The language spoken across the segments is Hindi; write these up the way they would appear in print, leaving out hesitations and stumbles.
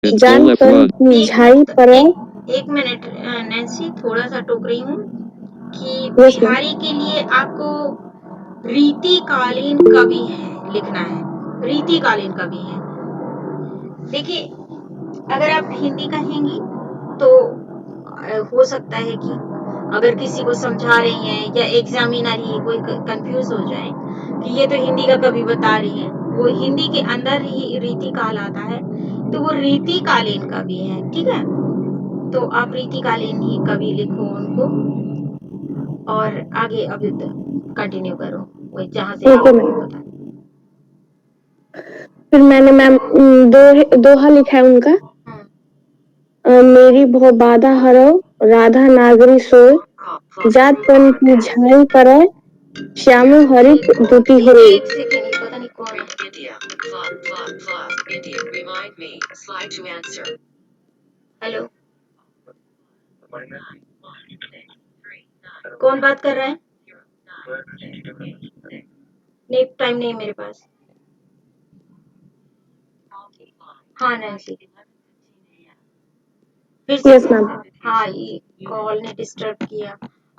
जानकर कि झाई पर एक मिनट नैन्सी, थोड़ा सा टोक रही हूँ कि यस मैम। बिहारी के लिए आपको रीतिकालीन कवि है लिखना है, रीतिकालीन कवि है। देखिए, अगर आप हिंदी कहेंगी तो हो सकता है कि अगर किसी को समझा रही हैं या एग्जामिनर ही कोई कंफ्यूज हो जाए कि ये तो हिंदी का कवि बता रही है, वो हिंदी के अंदर ही रीति काल आता है, तो वो रीतिकालीन कवि है। ठीक है, तो आप रीतिकालीन ही कवि लिखो उनको और आगे अभी कंटिन्यू करो वही जहाँ से ओके मैम। बता। फिर मैंने मैम दोहा लिखा है उनका। मेरी भो बाधा हरो राधा नागरी सोय, जात तन की झाई पर श्यामो हरित दुती होए। एक सेकेंड, ये पता नहीं कौन है। हेलो, कौन बात कर रहा है? नहीं, टाइम नहीं है मेरे पास। हाँ नैन्सी, फिर से यस मैम। हाँ, ये कॉल ने डिस्टर्ब किया।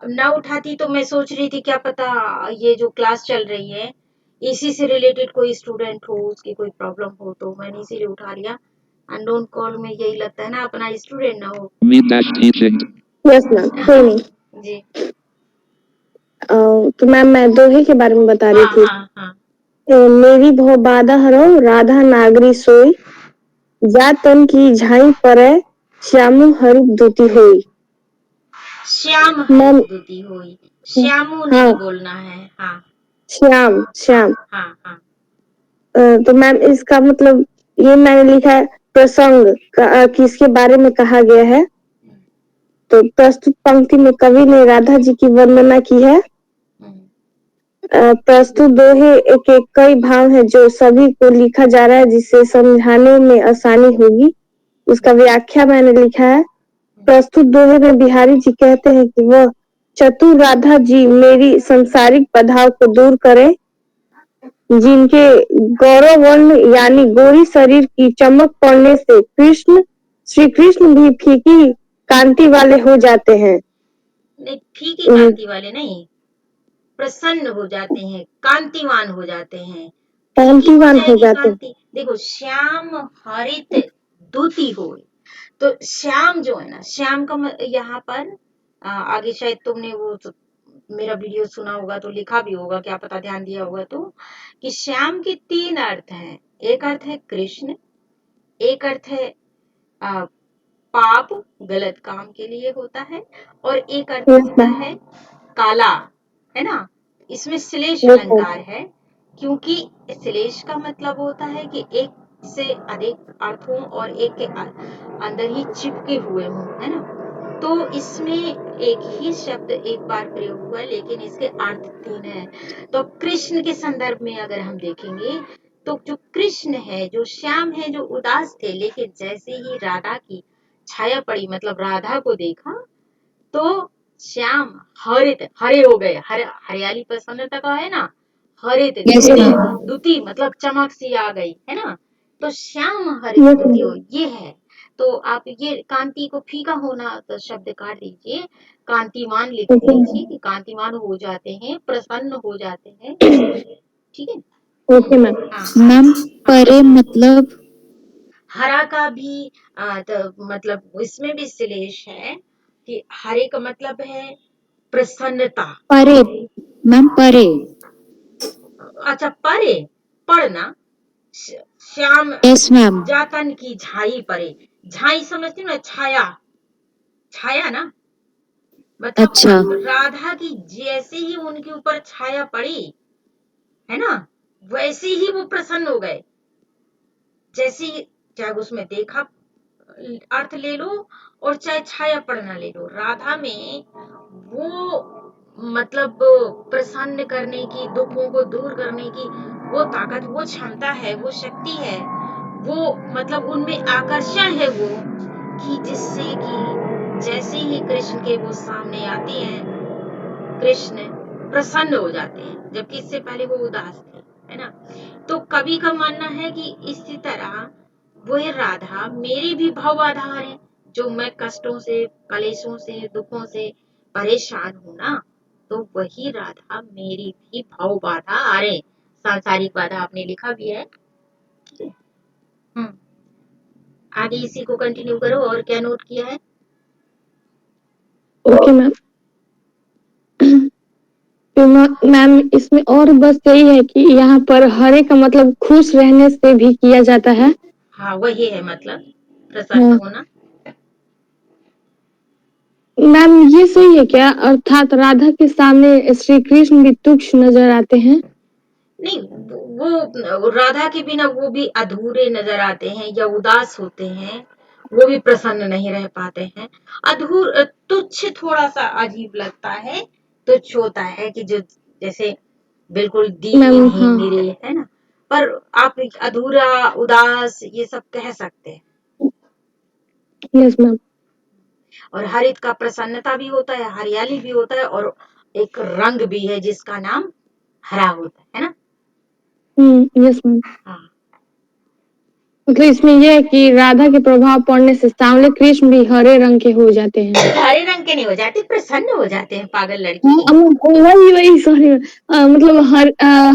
अब ना उठाती तो मैं सोच रही थी क्या पता ये जो क्लास चल रही है इसी से रिलेटेड कोई स्टूडेंट हो, उसकी कोई प्रॉब्लम हो, तो मैंने इसीलिए उठा लिया। अननोन कॉल में यही लगता है ना, अपना स्टूडेंट ना हो। यस मैम, कोई नहीं। जी। तो मैम मैं दोहे के बारे में बता रही थी। हाँ। मेरी भो बाधा हरो राधा नागरी सोई, जा तन की झाई पर श्यामु हरित दुती होई। श्याम मैम हरित दुती होई, श्यामू हाँ, नहीं बोलना है। हाँ श्याम हाँ श्याम। हाँ हाँ। तो मैम इसका मतलब ये मैंने लिखा है प्रसंग किसके बारे में कहा गया है। तो प्रस्तुत पंक्ति में कवि ने राधा जी की वर्णना की है। प्रस्तुत दोहे के कई भाव है जो सभी को लिखा जा रहा है जिससे समझाने में आसानी होगी। उसका व्याख्या मैंने लिखा है। प्रस्तुत दोहे में बिहारी जी कहते हैं कि वह चतुर राधा जी मेरी संसारिक बाधाओं को दूर करें, जिनके गौरव वर्ण यानी गोरी शरीर की चमक पड़ने से कृष्ण श्री कृष्ण भी फीकी कांति वाले हो जाते हैं। नहीं, फीकी कांति वाले नहीं, प्रसन्न हो जाते हैं, कांतिवान हो जाते हैं। फीकी हो कांतिवान हो जाएगी जाते हैं। कांति। देखो, श्याम हरित दुती हो, तो श्याम जो है ना, श्याम का यहाँ पर आगे शायद तुमने वो मेरा वीडियो सुना होगा तो लिखा भी होगा, क्या पता ध्यान दिया होगा तो, कि श्याम के तीन अर्थ हैं। एक अर्थ है कृष्ण, एक अर्थ है पाप, गलत काम के लिए होता है, और एक अर्थ होता है काला, है ना। इसमें श्लेष अलंकार है, क्योंकि श्लेष का मतलब होता है कि एक से अधिक अर्थों और एक के अंदर ही चिपके हुए हों, है ना। तो इसमें एक ही शब्द एक बार प्रयोग हुआ लेकिन इसके अर्थ तीन है। तो कृष्ण के संदर्भ में अगर हम देखेंगे तो जो कृष्ण है, जो श्याम है, जो उदास थे, लेकिन जैसे ही राधा की छाया पड़ी, मतलब राधा को देखा, तो श्याम हरित, हरे हो गए। हरियाली प्रसन्नता का है ना, हरित दुती मतलब चमक सी आ गई, है ना। तो श्याम हरित दुती हो, ये है। तो आप ये कांति को फीका होना तो शब्द काट दीजिए, कांतिमान लिख दीजिए कि कांतिमान हो जाते हैं, प्रसन्न हो जाते हैं। ठीक है, ओके मैम। मैम परे मतलब हरा का भी तो मतलब इसमें भी श्लेष है कि हरे का मतलब है प्रसन्नता। परे मैम परे। अच्छा, परे, पढ़ना। Shyam yes ma'am. जातन की झाई परे, झाई समझती हो ना, छाया, छाया ना, मतलब अच्छा। राधा की जैसे ही उनके ऊपर छाया पड़ी, है ना, वैसे ही वो प्रसन्न हो गए। जैसे ही, चाहे उसमें देखा अर्थ ले लो और चाहे छाया पड़ना ले लो, राधा में वो मतलब प्रसन्न करने की, दुखों को दूर करने की वो ताकत, वो क्षमता है, वो शक्ति है, वो मतलब उनमें आकर्षण है वो, कि जिससे कि जैसे ही कृष्ण के वो सामने आते हैं, कृष्ण प्रसन्न हो जाते हैं, जबकि इससे पहले वो उदास थे, है ना। तो कवि का मानना है कि इसी तरह वही राधा मेरी भी भाव बाधा है, जो मैं कष्टों से, कलेशों से, दुखों से परेशान हूँ ना, तो वही राधा मेरी भी भाव बाधा आ रहे। सांसारिक बाधा आपने लिखा भी है। हम्म, आगे इसी को कंटिन्यू करो। और क्या नोट किया है? Okay ma'am. तो मैम इसमें और बस यही है कि यहाँ पर हरे का मतलब खुश रहने से भी किया जाता है। हाँ, वही है मतलब प्रसन्न हाँ होना। मैम ये सही है क्या? अर्थात राधा के सामने श्री कृष्ण भी तुच्छ नजर आते हैं। नहीं, वो राधा के बिना वो भी अधूरे नजर आते हैं या उदास होते हैं, वो भी प्रसन्न नहीं रह पाते हैं। तुच्छ थोड़ा सा अजीब लगता है, तुच्छ होता है कि जो जैसे बिल्कुल मैम दीन ही हाँ निरे, है ना। पर आप एक अधूरा, उदास, ये सब कह सकते हैं। Yes ma'am. और हरित का प्रसन्नता भी होता है, हरियाली भी होता है, और एक रंग भी है जिसका नाम हरा होता है ना। Yes ma'am. हाँ, मतलब इसमें यह है कि राधा के प्रभाव पड़ने से सांवले कृष्ण भी हरे रंग के हो जाते हैं। हरे रंग के नहीं हो जाते, प्रसन्न हो जाते हैं, पागल हाँ लड़की। वही वही सॉरी मतलब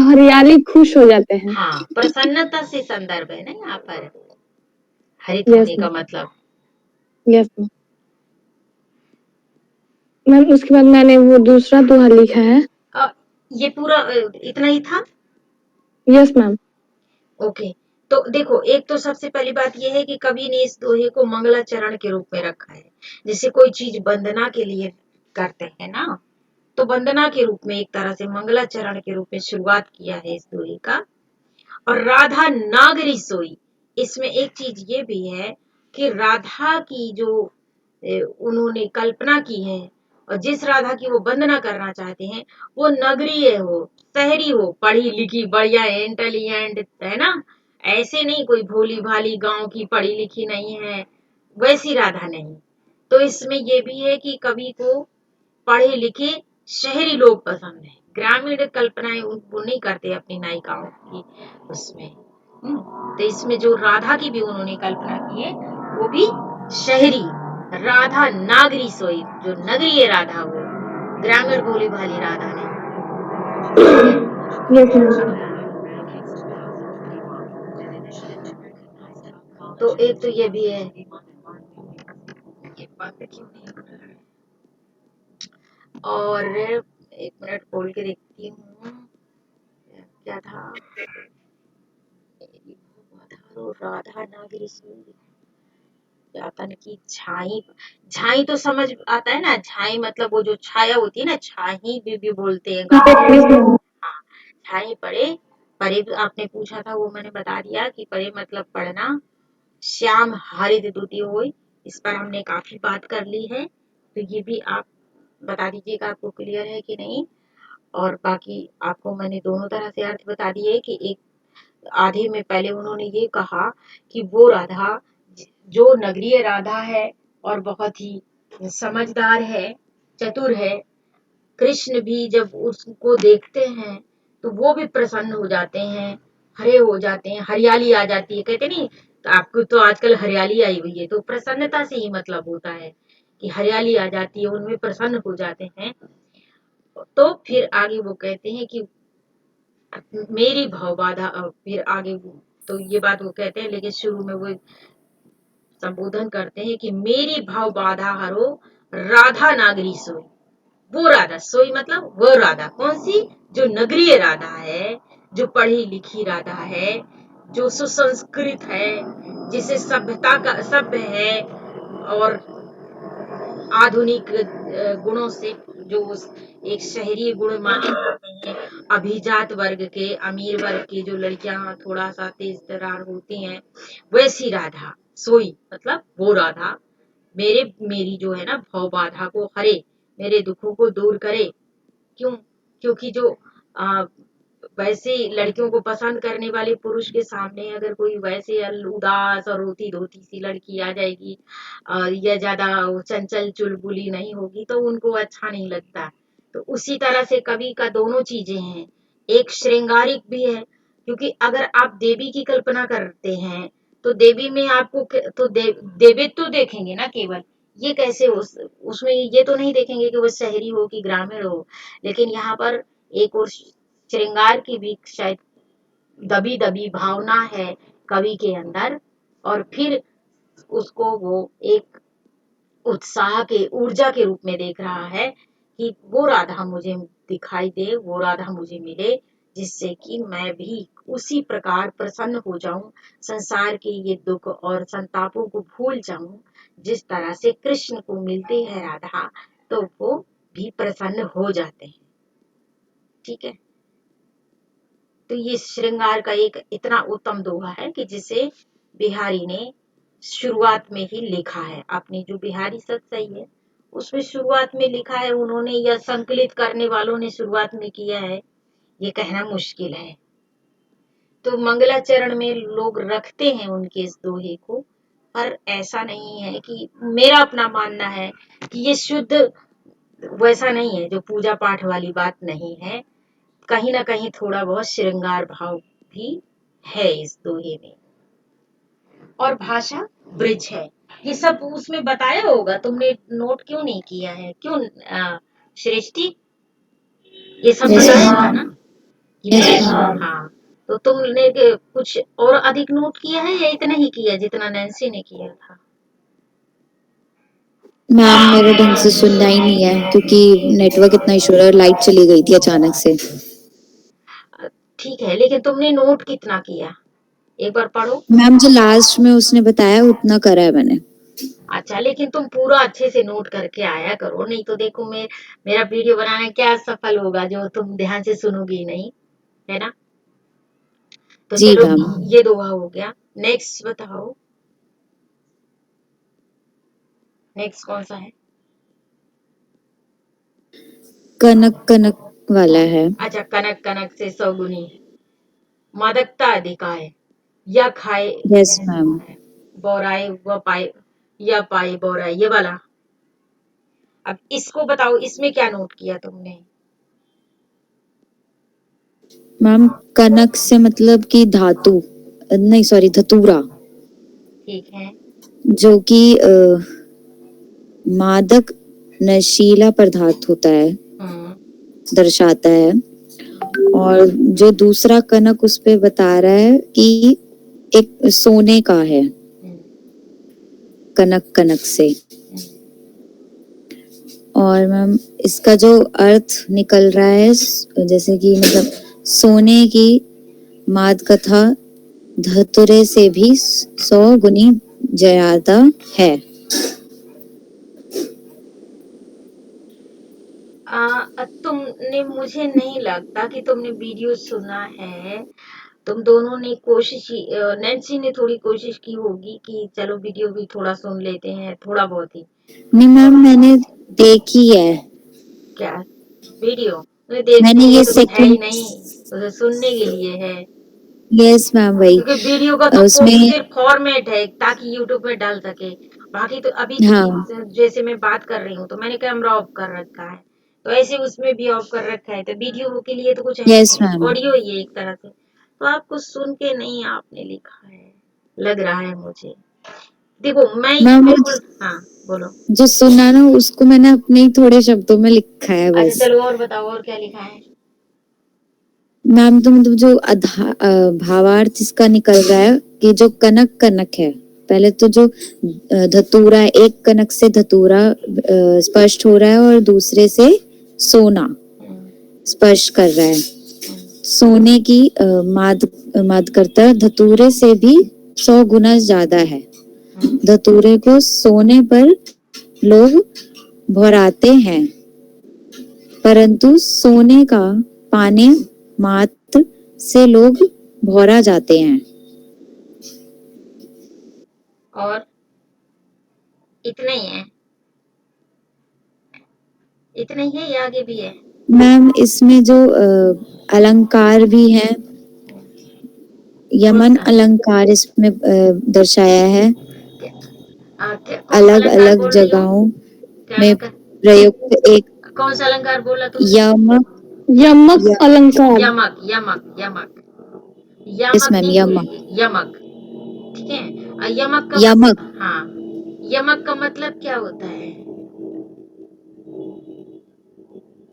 हरियाली खुश हो जाते हैं। हाँ, प्रसन्नता से संदर्भ है ना यहाँ पर, हरित यस होने का मैम। मतलब। Yes ma'am. मैम उसके बाद मैंने वो दूसरा दोहा लिखा है। ये पूरा इतना ही था। Yes ma'am. ओके, तो देखो, एक तो सबसे पहली बात यह है कि कवि ने इस दोहे को मंगलाचरण के रूप में रखा है। जैसे कोई चीज वंदना के लिए करते हैं ना, तो वंदना के रूप में एक तरह से मंगलाचरण के रूप में शुरुआत किया है इस दोहे का। और राधा नागरी सोई, इसमें एक चीज ये भी है कि राधा की जो उन्होंने कल्पना की है, और जिस राधा की वो वंदना करना चाहते हैं, वो नगरीय हो, शहरी हो, पढ़ी लिखी, बढ़िया, इंटेलिजेंट, है ना। ऐसे नहीं कोई भोली भाली गांव की पढ़ी लिखी नहीं है, वैसी राधा नहीं। तो इसमें ये भी है कि कवि को पढ़े लिखे शहरी लोग पसंद है, ग्रामीण कल्पनाएं वो नहीं करते अपनी नायिकाओं की उसमें। तो इसमें जो राधा की भी उन्होंने कल्पना की है, वो भी शहरी राधा, नागरी सोई, जो नगरीय राधा हो, ग्रामीण भोली भाली राधा नहीं। Yes ma'am. तो एक तो ये भी है, ये बंद क्यों नहीं हो रहा है? और एक मिनट खोल के देखती हूँ क्या था। राधा नागरी सोई, यातन की छाई। छाई तो समझ आता है ना, छाई मतलब वो जो छाया होती है ना, छाई भी बोलते हैं गाँव यस में। मैम। हाँ, छाई पड़े। परे आपने पूछा था, वो मैंने बता दिया कि परे मतलब पढ़ना। श्याम हरित द्युति होय, इस पर हमने काफी बात कर ली है, तो ये भी आप बता दीजिएगा आपको क्लियर है कि नहीं। और बाकी आपको मैंने दोनों तरह से अर्थ बता दिए कि एक आधे में पहले उन्होंने ये कहा कि वो राधा जो नगरीय राधा है और बहुत ही समझदार है, चतुर है, कृष्ण भी जब उसको देखते हैं तो वो भी प्रसन्न हो जाते हैं, हरे हो जाते हैं, हरियाली आ जाती है। कहते नहीं, तो आपको तो आजकल हरियाली आई हुई है, तो प्रसन्नता से ही मतलब होता है कि हरियाली आ जाती है, उनमें प्रसन्न हो जाते हैं। तो फिर आगे वो कहते हैं कि मेरी भाव बाधा, फिर आगे तो ये बात वो कहते हैं, लेकिन शुरू में वो संबोधन करते हैं कि मेरी भाव बाधा हरो राधा नागरी सोई। वो राधा सोई मतलब वो राधा कौन सी, जो नगरीय राधा है, जो पढ़ी लिखी राधा है, जो सुसंस्कृत है, जिसे सभ्यता का सभ्य है, और आधुनिक गुणों से, जो एक शहरी गुण माने जाते हैं, अभिजात वर्ग के, अमीर वर्ग की जो लड़कियां थोड़ा सा तेज तर्रार होती हैं, वैसी राधा सोई मतलब वो राधा मेरी जो है ना भव बाधा को हरे, मेरे दुखों को दूर करे। क्यों? क्योंकि जो आ, वैसे लड़कियों को पसंद करने वाले पुरुष के सामने अगर कोई वैसे उदास और रोती धोती सी लड़की आ जाएगी, या ज्यादा चंचल चुलबुली नहीं होगी, तो उनको अच्छा नहीं लगता। तो उसी तरह से कवि का दोनों चीजें हैं, एक श्रृंगारिक भी है, क्योंकि अगर आप देवी की कल्पना करते हैं तो देवी में आपको तो देवी तो देखेंगे ना केवल, ये कैसे उसमें ये तो नहीं देखेंगे कि वो शहरी हो कि ग्रामीण हो। लेकिन यहाँ पर एक और श्रृंगार की भी शायद दबी दबी भावना है कवि के अंदर, और फिर उसको वो एक उत्साह के ऊर्जा के रूप में देख रहा है कि वो राधा मुझे दिखाई दे, वो राधा मुझे मिले, जिससे कि मैं भी उसी प्रकार प्रसन्न हो जाऊं, संसार के ये दुख और संतापों को भूल जाऊं, जिस तरह से कृष्ण को मिलते हैं राधा तो वो भी प्रसन्न हो जाते हैं। ठीक है, तो ये श्रृंगार का एक इतना उत्तम दोहा है कि जिसे बिहारी ने शुरुआत में ही लिखा है। अपनी जो बिहारी सत्सई है उसमें शुरुआत में लिखा है उन्होंने, या संकलित करने वालों ने शुरुआत में किया है, ये कहना मुश्किल है। तो मंगलाचरण में लोग रखते हैं उनके इस दोहे को, पर ऐसा नहीं है कि, मेरा अपना मानना है कि ये शुद्ध वैसा नहीं है, जो पूजा पाठ वाली बात नहीं है। कहीं ना कहीं थोड़ा बहुत श्रृंगार भाव भी है इस दोहे में। और भाषा ब्रिज है, ये सब उसमें बताया होगा, तुमने नोट क्यों नहीं किया है? क्यों श्रेष्ठी, ये सब Yes, बताया ma'am. था ना कि Yes, ब्रिज। ma'am. हाँ, तो तुमने कुछ और अधिक नोट किया है या इतना ही किया जितना नैन्सी ने किया था? मैम मेरे ढंग से सुनना ही नहीं है क्योंकि नेटवर्क इतना इशू है और लाइट चली गई थी अचानक से। ठीक है, लेकिन तुमने नोट कितना किया, एक बार पढ़ो। मैम जो लास्ट में उसने बताया उतना करा है मैंने। अच्छा, लेकिन तुम पूरा अच्छे से नोट करके आया करो, नहीं तो देखो मेरा वीडियो बनाना क्या सफल होगा जो तुम ध्यान से सुनोगी नहीं, है ना? तो जी चलो, मैम। ये दोहा हो गया। नेक्स्ट बताओ, नेक्स्ट कौन सा है? कनक कनक वाला है। अच्छा, कनक कनक से सौगुनी मादकता अधिकाय, या खाए यस मैम। बौराए व पाए, या पाए बौराए, ये वाला। अब इसको बताओ, इसमें क्या नोट किया तुमने? मैम कनक से मतलब कि धातु, नहीं सॉरी धतूरा, ठीक है। जो कि मादक नशीला पदार्थ होता है, दर्शाता है। और जो दूसरा कनक उस पे बता रहा है कि एक सोने का है, कनक कनक से। और मैम इसका जो अर्थ निकल रहा है जैसे कि मतलब सोने की माद कथा धतुरे से भी 100 गुनी ज्यादा है। तुमने, मुझे नहीं लगता कि तुमने वीडियो सुना है। तुम दोनों ने कोशिश, नैन्सी ने थोड़ी कोशिश की होगी कि चलो वीडियो भी थोड़ा सुन लेते हैं, थोड़ा बहुत ही। नहीं मैम मैंने देखी है। क्या वीडियो? देखने मैंने के लिए ये तो कुछ है ही नहीं, सेकंड। उसे सुनने के लिए है। यस मैम वही। क्योंकि वीडियो का तो उसमें सिर्फ फॉर्मेट है ताकि यूट्यूब में डाल सके। बाकी तो अभी हाँ जैसे मैं बात कर रही हूँ तो मैंने कैमरा ऑफ कर रखा है, तो ऐसे उसमें भी ऑफ कर रखा है, तो वीडियो के लिए तो कुछ है यस नहीं, मैम। ऑडियो ही है एक तरह से। तो आपको सुन के नहीं आपने लिखा है, लग रहा है मुझे। देखो मैं मैम बिल्कुल, हाँ बोलो। जो सुना ना उसको मैंने अपने ही थोड़े शब्दों में लिखा है अच्छा बस। चलो और बताओ, और क्या लिखा है? मैम तो मतलब जो भावार्थ इसका निकल रहा है कि जो कनक कनक है, पहले तो जो धतूरा है, एक कनक से धतूरा स्पष्ट हो रहा है और दूसरे से सोना स्पष्ट कर रहा है। सोने की माद करता धतूरे से भी 100 गुना ज्यादा है। धतूरे को सोने पर लोग भराते हैं, परंतु सोने का पाने मात्र से लोग भौरा जाते हैं। और इतना ही है? इतना ही है या आगे भी है? मैम इसमें जो अलंकार भी है, यमन अलंकार इसमें दर्शाया है, कौन सा अलग अलंकार अलग बोल रही हो? जगहों क्या में अलंकार? प्रयुक्त एक कौन सा अलंकार बोला तुमने? यमक यमक अलंकार। यमक, यमक, यमक, यस यमक मैम नहीं यमक। बोलिए, यमक। ठीक है। यमक का यमक। हाँ, यमक का मतलब क्या होता है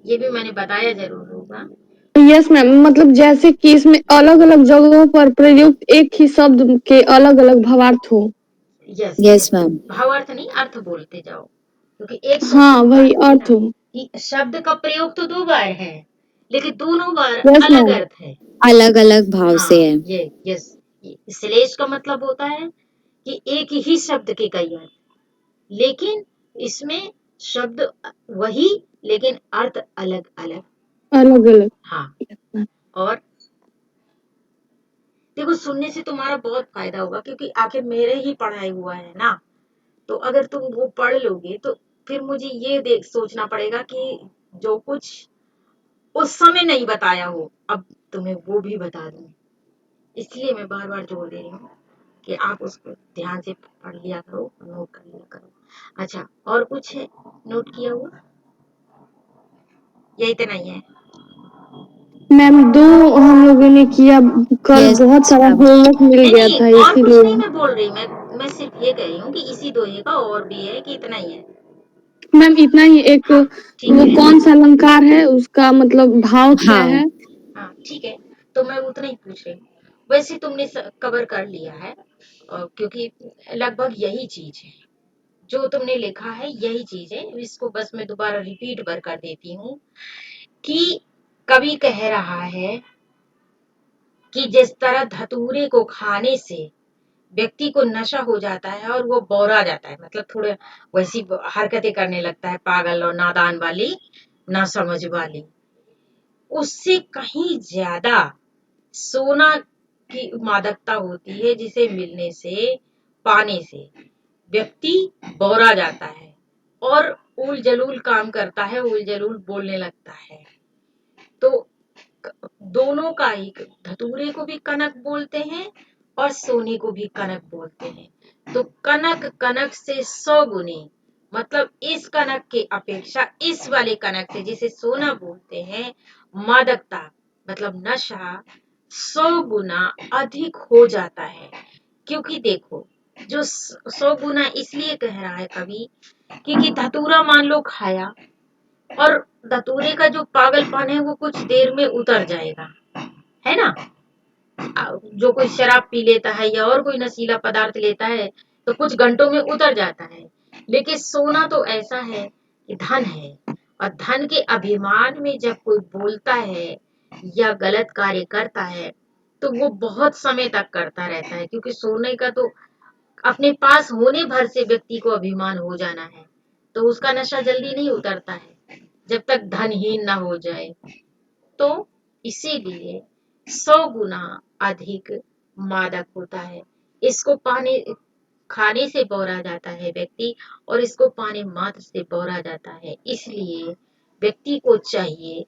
ये भी मैंने बताया जरूर होगा। यस मैम, मतलब जैसे कि इसमें अलग अलग जगहों पर प्रयुक्त एक ही शब्द के अलग अलग भावार्थ हो। Yes yes ma'am. भावार्थ नहीं, अर्थ बोलते जाओ, क्योंकि एक हाँ शब्द वही है अर्थ ना हो। कि शब्द का प्रयोग तो 2 बार है, लेकिन दोनों बार यस अलग मैम। अर्थ है। अलग अलग भाव से हाँ है। ये यस, श्लेष का मतलब होता है कि एक ही शब्द के कई अर्थ, लेकिन इसमें शब्द वही लेकिन अर्थ अलग अलग। अलग अलग। हाँ, और देखो सुनने से तुम्हारा बहुत फायदा होगा, क्योंकि आखिर मेरे ही पढ़ाई हुआ है ना, तो अगर तुम वो पढ़ लोगे तो फिर मुझे ये देख सोचना पड़ेगा कि जो कुछ उस समय नहीं बताया हो अब तुम्हें वो भी बता दूं। इसलिए मैं बार बार जोर दे रही हूँ कि आप उसको ध्यान से पढ़ लिया करो, नोट कर लिया करो। अच्छा, और कुछ है नोट किया हुआ या इतना ही है? मैम 2 हम लोगों ने किया, कल यस बहुत सारा मैम। होमवर्क मिल नहीं गया नहीं, था और कुछ नहीं इसीलिए। मैं बोल रही, मैं सिर्फ ये कह रही हूँ कि इसी 2 का और भी है कि इतना ही है? मैम इतना ही, एक हाँ ठीक वो है। कौन सा अलंकार है उसका मतलब भाव क्या भाव। है। हाँ ठीक है, तो मैं उतना ही पूछ रही हूँ। वैसे तुमने कवर कर लिया है, क्योंकि लगभग यही चीज है जो तुमने लिखा है, यही चीज है। इसको बस मैं दोबारा रिपीट बर कर देती हूँ कि कवि कह रहा है कि जिस तरह धतूरे को खाने से व्यक्ति को नशा हो जाता है और वो बौरा जाता है, मतलब थोड़े वैसी हरकतें करने लगता है, पागल और नादान वाली, ना समझ वाली, उससे कहीं ज्यादा सोना की मादकता होती है, जिसे मिलने से, पाने से व्यक्ति बौरा जाता है और उल जलूल काम करता है, उल जलूल बोलने लगता है। तो दोनों का ही, धतूरे को भी कनक बोलते हैं और सोने को भी कनक बोलते हैं। तो कनक कनक से 100 गुनी, मतलब इस कनक के अपेक्षा इस वाले कनक से, जिसे सोना बोलते हैं, मादकता मतलब नशा 100 गुना अधिक हो जाता है। क्योंकि देखो, जो 100 गुना इसलिए कह रहा है कवि, क्योंकि धतूरा मान लो खाया और धतूरे का जो पागलपन है वो कुछ देर में उतर जाएगा, है ना। जो कोई शराब पी लेता है या और कोई नशीला पदार्थ लेता है तो कुछ घंटों में उतर जाता है, लेकिन सोना तो ऐसा है कि धन है, और धन के अभिमान में जब कोई बोलता है या गलत कार्य करता है तो वो बहुत समय तक करता रहता है, क्योंकि सोने का तो अपने पास होने भर से व्यक्ति को अभिमान हो जाना है, तो उसका नशा जल्दी नहीं उतरता है जब तक धनहीन ना हो जाए। तो इसीलिए 100 गुना अधिक मादक होता है। इसको पाने खाने से बौरा जाता है व्यक्ति, और इसको पाने मात्र से बौरा जाता है। इसलिए व्यक्ति को चाहिए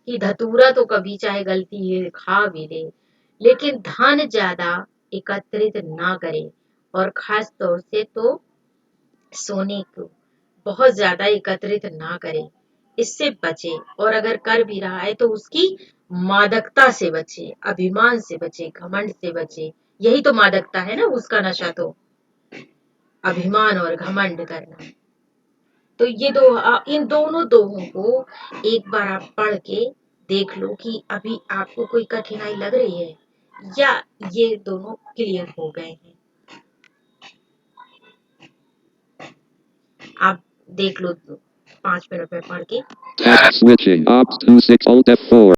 कि धतूरा तो कभी चाहे गलती है खा भी ले, लेकिन धन ज्यादा एकत्रित ना करे, और खास तौर से तो सोने को बहुत ज्यादा एकत्रित ना करे, इससे बचे। और अगर कर भी रहा है तो उसकी मादकता से बचे, अभिमान से बचे, घमंड से बचे। यही तो मादकता है ना उसका नशा, तो अभिमान और घमंड करना। तो ये इन दोनों दोहों को एक बार आप पढ़ के देख लो कि अभी आपको कोई कठिनाई लग रही है या ये दोनों क्लियर हो गए हैं। आप देख लो 5 मिनट में पढ़ के। Task switching. Opt 2 6 Alt F4.